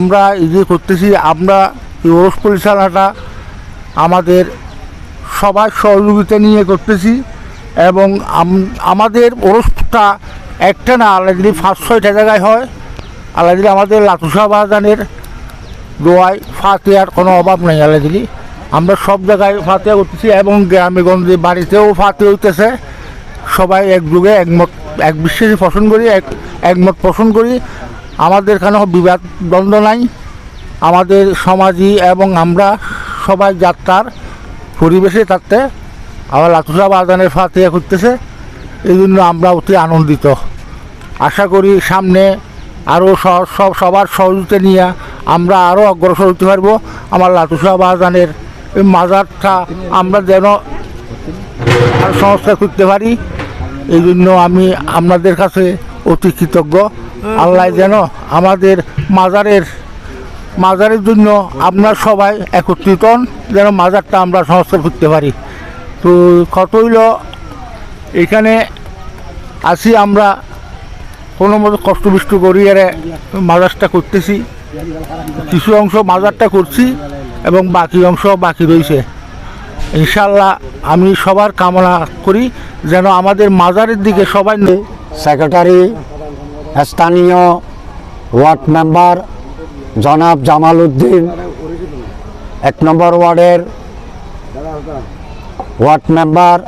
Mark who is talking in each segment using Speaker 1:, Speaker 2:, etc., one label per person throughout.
Speaker 1: আমরা এই যে করতেছি, আমরা এই ওরস পরিচালনাটা আমাদের সবার সহযোগিতা নিয়ে করতেছি এবং আমাদের ওরসটা একটা না, আলাদা 5-6টা জায়গায় হয়। আলাদা আমাদের লাতুসা বাজানের দোয়ায় ফাতেহার কোনো অভাব নেই। আলাদা আমরা সব জায়গায় ফাতেহা করতেছি এবং গ্রামে গঞ্জে বাড়িতেও ফাতেহা হইতেছে। সবাই একযোগে এক বিশ্বাসী পোষণ করি, একমত পোষণ করি। আমাদের এখানে বিবাদ দ্বন্দ্ব নাই। আমাদের সমাজই এবং আমরা সবাই যাত্রার পরিবেশে থাকতে আবার লাতুসা বাজানের ফাতেহা করতেছে। এই জন্য আমরা অতি আনন্দিত। আশা করি সামনে আরও সবার সহযোগিতা নিয়ে আমরা আরও অগ্রসর হতে পারবো। আমার লাতুসা বাজানের এই মাজারটা আমরা যেন আর সংস্কার করতে পারি, এই জন্য আমি আপনাদের কাছে অতি কৃতজ্ঞ। আল্লাহ যেন আমাদের মাজারের জন্য আপনার সবাই একত্রিত হন, যেন মাজারটা আমরা সংস্কার করতে পারি। তো কত হইল এখানে আসি, আমরা কোনো মতো কষ্ট বিষ্ট করি এর মাজারটা করতেছি। কিছু অংশ মাজারটা করছি এবং বাকি অংশ বাকি রয়েছে। ইনশাল্লাহ আমি সবার কামনা করি যেন আমাদের মাজারের দিকে সবাই।
Speaker 2: সেক্রেটারি, স্থানীয় ওয়ার্ড মেম্বার জনাব জামাল উদ্দিন, 1 নম্বর ওয়ার্ডের ওয়ার্ড মেম্বার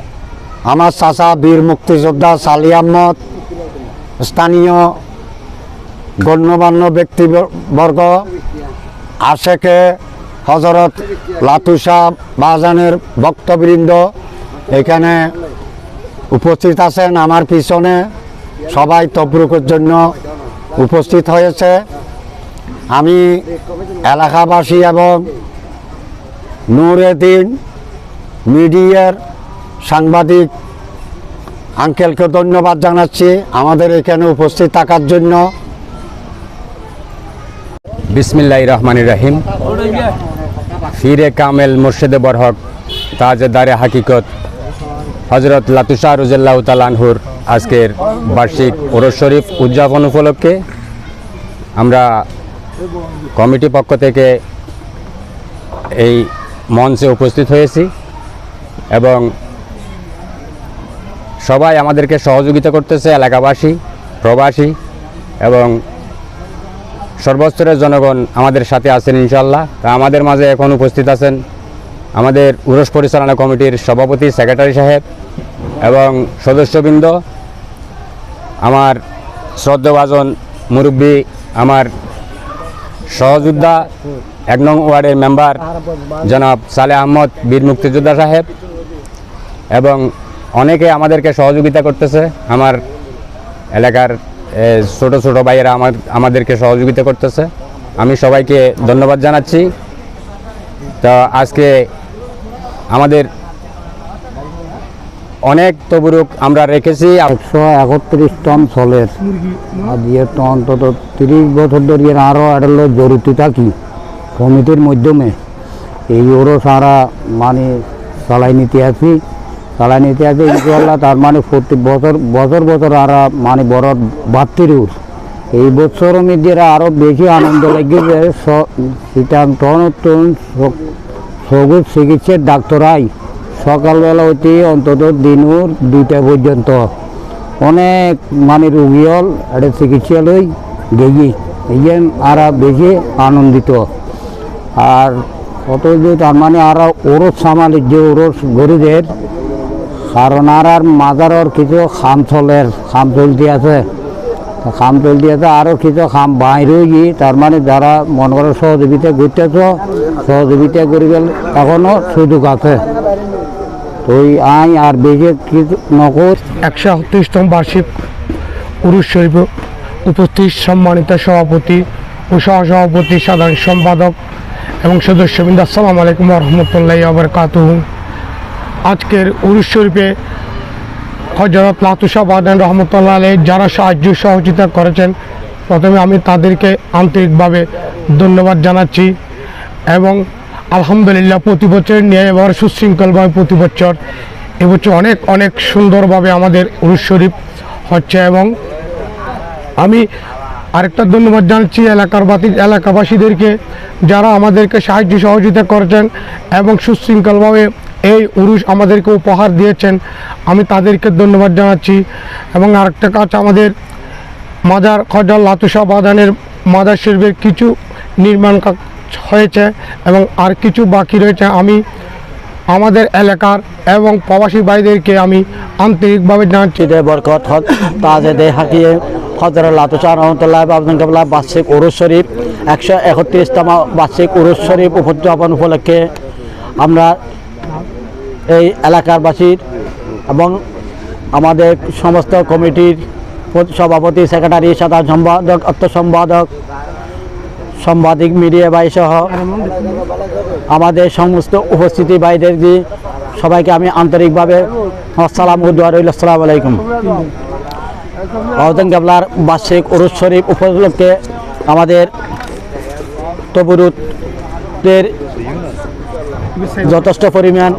Speaker 2: আমার চাচা বীর মুক্তিযোদ্ধা সালি আহমদ, স্থানীয় গণ্যমান্য ব্যক্তিবর্গ, আশেকে হজরত লাতুসা বাজানের ভক্তবৃন্দ এখানে উপস্থিত আছেন। আমার পিছনে সবাই তবরুকের জন্য উপস্থিত হয়েছে। আমি এলাকাবাসী এবং নূরউদ্দিন মিডিয়ার সাংবাদিক আঙ্কেলকে ধন্যবাদ জানাচ্ছি আমাদের এখানে উপস্থিত থাকার জন্য।
Speaker 3: বিসমিল্লাহির রহমানির রহিম। ফিরে কামেল মুর্শিদে বরহক তাজদারে হাকিকত হজরত লাতুসা রাদিয়াল্লাহু তাআলা আনহুর আজকের বার্ষিক ওরস শরীফ উদযাপন উপলক্ষে আমরা কমিটি পক্ষ থেকে এই মঞ্চে উপস্থিত হয়েছি এবং সবাই আমাদেরকে সহযোগিতা করতেছে, এলাকাবাসী, প্রবাসী এবং সর্বস্তরের জনগণ আমাদের সাথে আছেন ইনশাল্লাহ। তা আমাদের মাঝে এখন উপস্থিত আছেন আমাদের উরস পরিচালনা কমিটির সভাপতি, সেক্রেটারি সাহেব এবং সদস্যবৃন্দ, আমার শ্রদ্ধাভাজন মুরব্বী, আমার সহযোদ্ধা 1 নং ওয়ার্ডের মেম্বার জনাব সালে আহমদ বীর মুক্তিযোদ্ধা সাহেব এবং অনেকে আমাদেরকে সহযোগিতা করতেছে। আমার এলাকার ছোট ছোট ভাইয়েরা আমাদেরকে সহযোগিতা করতেছে। আমি সবাইকে ধন্যবাদ জানাচ্ছি। তো আজকে আমাদের অনেক তবরুক আমরা রেখেছি।
Speaker 2: 131 টন ফলের দিয়ে তো অন্তত 30 বছর ধরে আরও আড়ালো জড়িত থাকি কমিটির মাধ্যমে। এই ওরও সারা মানে চালাই নিতে আছি ইনশাল্লাহ। তার মানে প্রতি বছর আর মানে বড় বাড়তি রুল এই বছর মধ্যে আরও বেশি আনন্দ লাগবে। সেটা সবুজ চিকিৎসার ডাক্তারাই সকালবেলা হইতে অন্তত দিনুর 2টা পর্যন্ত অনেক মানে রুগী হল এটা চিকিৎসালয় গেছি, এই আর বেশি আনন্দিত। আর কত যে তার মানে আর ওরস সামালিক যে ওরস গরিবের কারণ আর মাজারের কিছু খাম চলতে আছে আরও কিছু খাম বাইরে গিয়ে তার মানে যারা মনে করে সহযোগিতা করতেছ, সহযোগিতা করি গেলে এখনও সুযোগ আছে। তো আর বেশি কিছু নকর
Speaker 4: 138তম বার্ষিক উরুস শরীফ উপস্থিত সম্মানিত সভাপতি ও সহসভাপতি, সাধারণ সম্পাদক এবং সদস্যবৃন্দ, আসসালামু আলাইকুম ওয়া রাহমাতুল্লাহি ওয়া বারাকাতুহু। আজকের উরুস শরীফে হযরত লাতুসা বাজান রহমতুল্লাহ আলাইহি যারা সাহায্য সহযোগিতা করেছেন, প্রথমে আমি তাদেরকে আন্তরিকভাবে ধন্যবাদ জানাচ্ছি এবং আলহামদুলিল্লাহ প্রতি বছর নিয়ে এবার সুশৃঙ্খলভাবে প্রতি বছর এবছর অনেক সুন্দরভাবে আমাদের উরুস শরীফ হচ্ছে এবং আমি আরেকটা ধন্যবাদ জানাচ্ছি এলাকাবাসীদেরকে যারা আমাদেরকে সাহায্য সহযোগিতা করেছেন এবং সুশৃঙ্খলভাবে এই উরুস আমাদেরকে উপহার দিয়েছেন, আমি তাদেরকে ধন্যবাদ জানাচ্ছি। এবং আরেকটা কাজ, আমাদের মাজার খজা লাতুশা বাদানের মাজার শরীফের কিছু নির্মাণ কাজ হয়েছে এবং আর কিছু বাকি রয়েছে। আমি আমাদের এলাকার এবং প্রবাসী ভাইদেরকে আমি আন্তরিকভাবে জানাচ্ছি।
Speaker 5: ঈদে বরকত হক তাজেদে হাকিয়ে হজরত লাতুশা রহমতুল্লাহ আবদুল কাবলা বার্ষিক উরুস শরীফ 131তম বার্ষিক উরুস শরীফ উদযাপন উপলক্ষে আমরা এই এলাকারবাসীর এবং আমাদের সমস্ত কমিটির সভাপতি, সেক্রেটারি, সাধারণ সম্পাদক, অর্থ সম্পাদক, সাংবাদিক, মিডিয়া ভাই সহ আমাদের সমস্ত উপস্থিতি ভাইদের দিয়ে সবাইকে আমি আন্তরিকভাবে আসসালামু আসসালামু আলাইকুম। আবদুল কাবলার বার্ষিক উরুস শরীফ উপলক্ষে আমাদের তবুরুতের যথেষ্ট পরিমাণ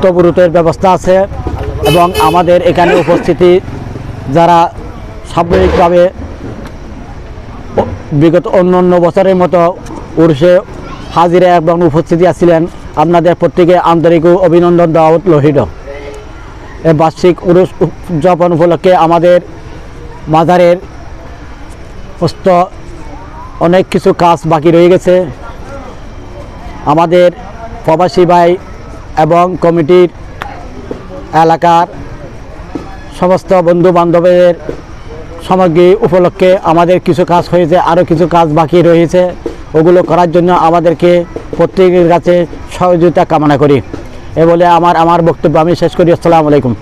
Speaker 5: তবুরুতের ব্যবস্থা আছে এবং আমাদের এখানে উপস্থিতি যারা সাময়িকভাবে বিগত অন্য বছরের মতো উরুসে হাজিরা এবং উপস্থিতি আছিলেন, আপনাদের প্রত্যেকে আন্তরিক অভিনন্দন দাওয়াত রহিল। এই বার্ষিক উরুস উদযাপন উপলক্ষে আমাদের মাজারের অনেক কিছু কাজ বাকি রয়ে গেছে। আমাদের প্রবাসী ভাই এবং কমিটির এলাকার সমস্ত বন্ধু বান্ধবের সামগ্রী উপলক্ষে আমাদের কিছু কাজ হয়েছে, আরও কিছু কাজ বাকি রয়েছে। ওগুলো করার জন্য আমাদেরকে প্রত্যেকের কাছে সহযোগিতা কামনা করি। এ বলে আমার বক্তব্য আমি শেষ করি। আসসালামু আলাইকুম।